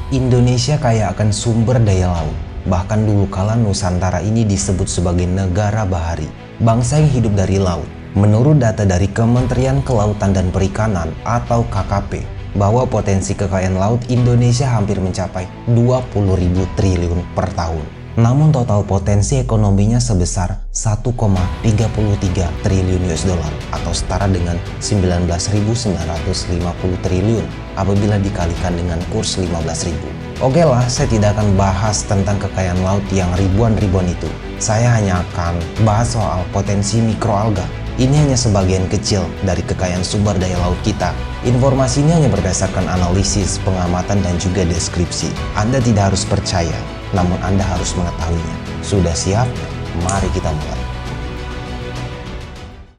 Indonesia kaya akan sumber daya laut. Bahkan dulu kala Nusantara ini disebut sebagai negara bahari, bangsa yang hidup dari laut. Menurut data dari Kementerian Kelautan dan Perikanan atau KKP, bahwa potensi kekayaan laut Indonesia hampir mencapai 20.000 triliun per tahun. Namun total potensi ekonominya sebesar 1,33 triliun US dollar atau setara dengan 19.950 triliun apabila dikalikan dengan kurs 15.000. Oke lah, saya tidak akan bahas tentang kekayaan laut yang ribuan-ribuan itu. Saya hanya akan bahas soal potensi mikroalga. Ini hanya sebagian kecil dari kekayaan sumber daya laut kita. Informasi ini hanya berdasarkan analisis, pengamatan, dan juga deskripsi. Anda tidak harus percaya, namun Anda harus mengetahuinya. Sudah siap? Mari kita mulai.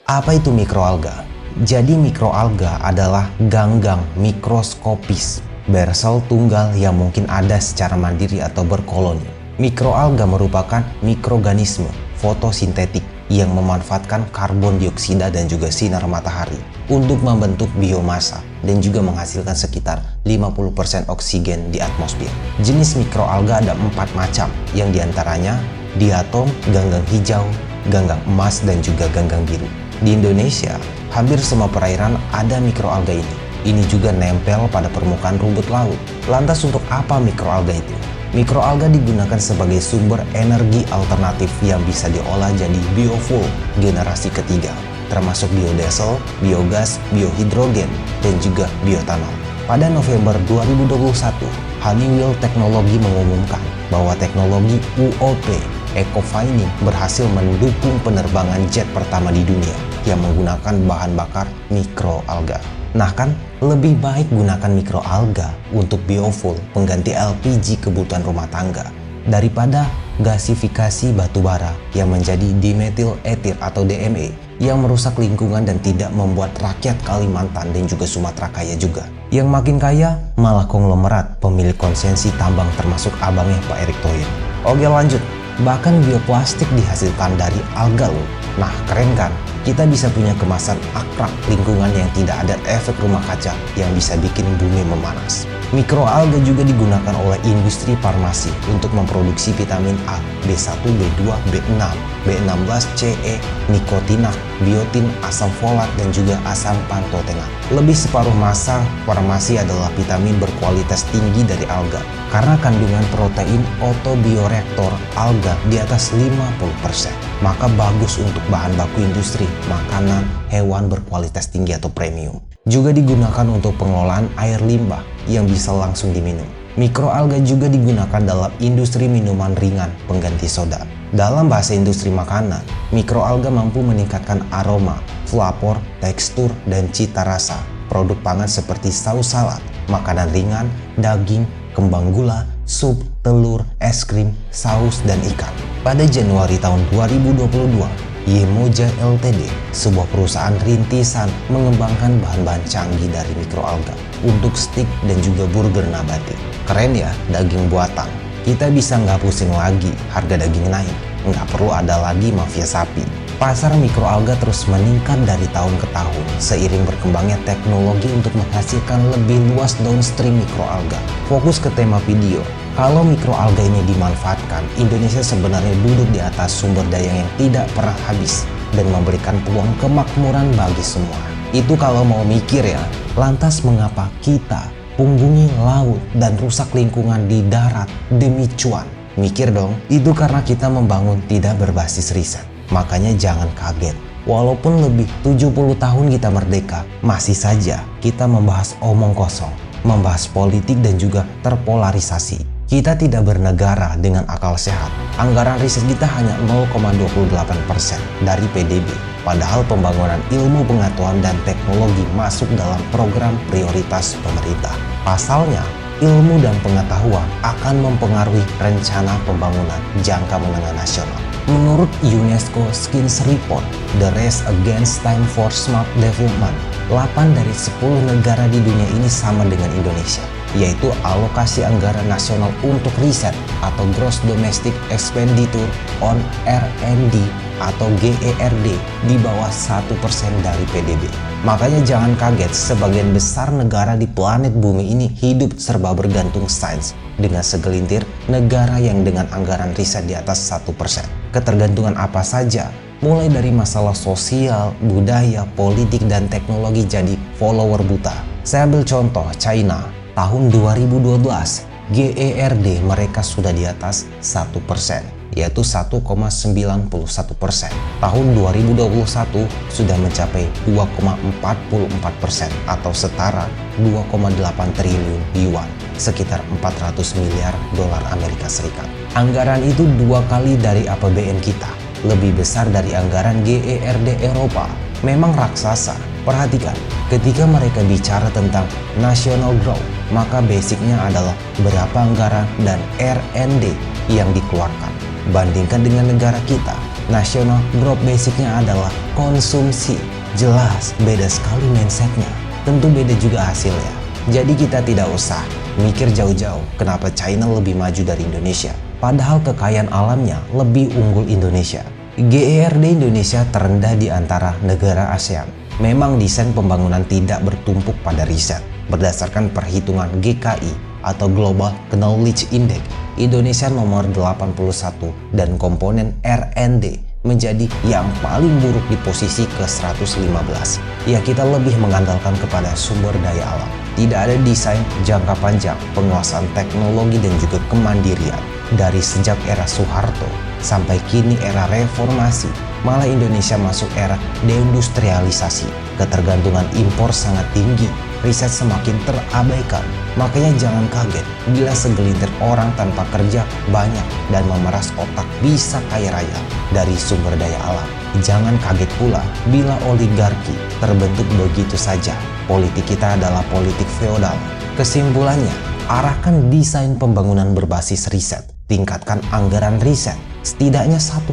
Apa itu mikroalga? Jadi mikroalga adalah ganggang mikroskopis, bersel tunggal yang mungkin ada secara mandiri atau berkoloni. Mikroalga merupakan mikroorganisme fotosintetik yang memanfaatkan karbon dioksida dan juga sinar matahari untuk membentuk biomasa dan juga menghasilkan sekitar 50% oksigen di atmosfer. Jenis mikroalga ada 4 macam, yang diantaranya diatom, ganggang hijau, ganggang emas, dan juga ganggang biru. Di Indonesia, hampir semua perairan ada mikroalga ini. Ini juga nempel pada permukaan rumput laut. Lantas untuk apa mikroalga itu? Mikroalga digunakan sebagai sumber energi alternatif yang bisa diolah jadi biofuel generasi ketiga, termasuk biodiesel, biogas, biohidrogen, dan juga bioetanol. Pada November 2021, Honeywell Technology mengumumkan bahwa teknologi UOP Ecofining berhasil mendukung penerbangan jet pertama di dunia yang menggunakan bahan bakar mikroalga. Nah kan, lebih baik gunakan mikroalga untuk biofuel pengganti LPG kebutuhan rumah tangga daripada gasifikasi batubara yang menjadi dimethyl ether atau DME yang merusak lingkungan dan tidak membuat rakyat Kalimantan dan juga Sumatera kaya juga. Yang makin kaya malah konglomerat pemilik konsesi tambang termasuk abangnya Pak Erick Thohir. Oke lanjut, bahkan bioplastik dihasilkan dari alga loh. Nah keren kan? Kita bisa punya kemasan akrab lingkungan yang tidak ada efek rumah kaca yang bisa bikin bumi memanas. Mikroalga juga digunakan oleh industri farmasi untuk memproduksi vitamin A, B1, B2, B6, B16, CE, nikotinat, biotin, asam folat, dan juga asam pantotenat. Lebih separuh massa farmasi adalah vitamin berkualitas tinggi dari alga karena kandungan protein otobioreaktor alga di atas 50%. Maka bagus untuk bahan baku industri, makanan, hewan berkualitas tinggi atau premium. Juga digunakan untuk pengolahan air limbah yang bisa langsung diminum. Mikroalga juga digunakan dalam industri minuman ringan pengganti soda. Dalam bahasa industri makanan, mikroalga mampu meningkatkan aroma, flavor, tekstur, dan cita rasa produk pangan seperti saus salad, makanan ringan, daging, kembang gula, sup, telur, es krim, saus, dan ikan. Pada Januari tahun 2022, Yemoja Ltd, sebuah perusahaan rintisan, mengembangkan bahan-bahan canggih dari mikroalga untuk stik dan juga burger nabati. Keren ya, daging buatan. Kita bisa nggak pusing lagi harga daging naik. Nggak perlu ada lagi mafia sapi. Pasar mikroalga terus meningkat dari tahun ke tahun seiring berkembangnya teknologi untuk menghasilkan lebih luas downstream mikroalga. Fokus ke tema video. Kalau mikroalga ini dimanfaatkan, Indonesia sebenarnya duduk di atas sumber daya yang tidak pernah habis dan memberikan peluang kemakmuran bagi semua. Itu kalau mau mikir ya. Lantas mengapa kita punggungi laut dan rusak lingkungan di darat demi cuan? Mikir dong, itu karena kita membangun tidak berbasis riset. Makanya jangan kaget. Walaupun lebih 70 tahun kita merdeka, masih saja kita membahas omong kosong, membahas politik dan juga terpolarisasi. Kita tidak bernegara dengan akal sehat. Anggaran riset kita hanya 0,28% dari PDB. Padahal pembangunan ilmu pengetahuan dan teknologi masuk dalam program prioritas pemerintah. Pasalnya, ilmu dan pengetahuan akan mempengaruhi rencana pembangunan jangka menengah nasional. Menurut UNESCO Skills Report, The Race Against Time for Smart Development, 8 dari 10 negara di dunia ini sama dengan Indonesia, yaitu alokasi anggaran nasional untuk riset atau Gross Domestic Expenditure on R&D atau GERD di bawah 1% dari PDB. Makanya jangan kaget, sebagian besar negara di planet bumi ini hidup serba bergantung sains, dengan segelintir negara yang dengan anggaran riset di atas 1%. Ketergantungan apa saja, mulai dari masalah sosial, budaya, politik, dan teknologi jadi follower buta. Saya ambil contoh China. Tahun 2012, GERD mereka sudah di atas 1%, yaitu 1,91%. Tahun 2021 sudah mencapai 2,44% atau setara 2,8 triliun yuan, sekitar 400 miliar dolar Amerika Serikat. Anggaran itu 2 kali dari APBN kita, lebih besar dari anggaran GERD Eropa. Memang raksasa. Perhatikan, ketika mereka bicara tentang national growth, maka basicnya adalah berapa anggaran dan R&D yang dikeluarkan. Bandingkan dengan negara kita, national growth basicnya adalah konsumsi. Jelas beda sekali mindsetnya, tentu beda juga hasilnya. Jadi kita tidak usah mikir jauh-jauh kenapa China lebih maju dari Indonesia, padahal kekayaan alamnya lebih unggul Indonesia. GERD Indonesia terendah di antara negara ASEAN. Memang desain pembangunan tidak bertumpuk pada riset. Berdasarkan perhitungan GKI atau Global Knowledge Index, Indonesia nomor 81 dan komponen R&D menjadi yang paling buruk di posisi ke-115. Ya, kita lebih mengandalkan kepada sumber daya alam. Tidak ada desain jangka panjang, penguasaan teknologi dan juga kemandirian. Dari sejak era Soeharto sampai kini era reformasi, malah Indonesia masuk era deindustrialisasi. Ketergantungan impor sangat tinggi, riset semakin terabaikan. Makanya jangan kaget bila segelintir orang tanpa kerja banyak dan memeras otak bisa kaya raya dari sumber daya alam. Jangan kaget pula bila oligarki terbentuk begitu saja. Politik kita adalah politik feodal. Kesimpulannya, arahkan desain pembangunan berbasis riset. Tingkatkan anggaran riset setidaknya 1%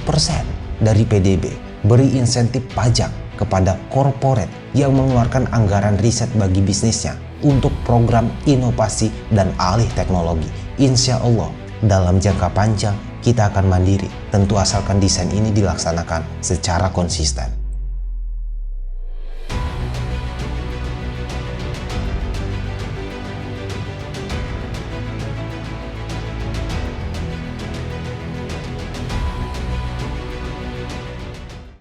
dari PDB. Beri insentif pajak kepada korporat yang mengeluarkan anggaran riset bagi bisnisnya untuk program inovasi dan alih teknologi. Insya Allah dalam jangka panjang kita akan mandiri, tentu asalkan desain ini dilaksanakan secara konsisten.